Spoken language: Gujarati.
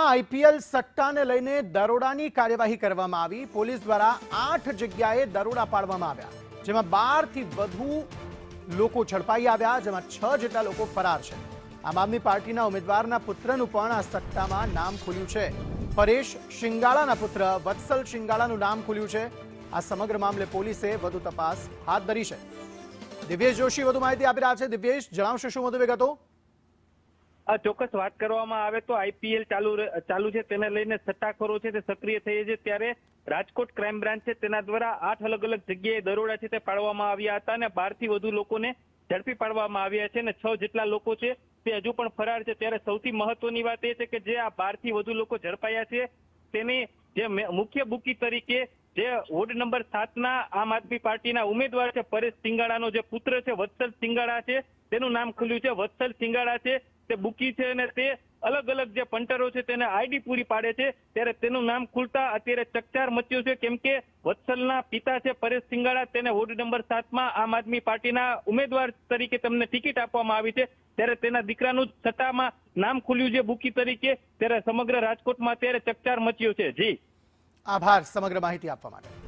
રાજકોટમાં આઈપીએલ સટ્ટાને લઈને દરોડાની કાર્યવાહી કરવામાં આવી। પોલીસ દ્વારા 8 જગ્યાએ દરોડા પાડવામાં આવ્યા, જેમાં 12 થી વધુ લોકો ઝડપાઈ આવ્યા, જેમાં 6 જેટલા લોકો ફરાર છે। આમ આદમી પાર્ટીના ઉમેદવારના પુત્રનું પણ આ સટ્ટામાં નામ ખુલ્યું છે। પરેશ શિંગાળાના પુત્ર વત્સલ શિંગાળાનું નામ ખુલ્યું છે। આ સમગ્ર મામલે પોલીસે વધુ તપાસ હાથ ધરી છે। દિવ્યેશ જોશી વધુ માહિતી આપી રહ્યા છે। દિવ્યેશ, જણાવશો શું વધુ વિગતો? ચોક્કસ વાત કરવામાં આવે તો આઈપીએલ ચાલુ છે, તેને લઈને સટ્ટાખોરો છે તે સક્રિય થઈ છે। ત્યારે રાજકોટ ક્રાઇમ બ્રાન્ચ છે તેના દ્વારા 8 અલગ અલગ જગ્યાએ દરોડા છે તે પાડવામાં આવ્યા હતા અને 12 થી વધુ લોકોને ઝડપી પાડવામાં આવ્યા છે અને 6 જેટલા લોકો છે તે હજુ પણ ફરાર છે। ત્યારે સૌથી મહત્વની વાત એ છે કે જે આ 12 થી વધુ લોકો ઝડપાયા છે તેની જે મુખ્ય બુકી તરીકે જે વોર્ડ નંબર 7 ના આમ આદમી પાર્ટીના ઉમેદવાર છે પરેશ શિંગાળાનો જે પુત્ર છે વત્સલ શિંગાળા છે તેનું નામ ખુલ્યું છે। વત્સલ શિંગાળા છે તે બુકી છે અને તે અલગ અલગ જે પંટરો છે તેને આઈડી પૂરી પાડે છે। ત્યારે તેનું નામ ખુલતા અત્યારે ચકચાર મચ્યો છે, કેમ કે વત્સલના પિતા છે પરેશ શિંગાળા, તેને વોર્ડ નંબર 7 આમ આદમી પાર્ટીના ઉમેદવાર તરીકે તેમને ટિકિટ આપવામાં આવી છે। ત્યારે તેના દીકરાનું સટ્ટામાં નામ ખુલ્યું છે બુકી તરીકે। ત્યારે સમગ્ર રાજકોટમાં અત્યારે ચકચાર મચ્યો છે। જી, આભાર સમગ્ર માહિતી આપવા માટે।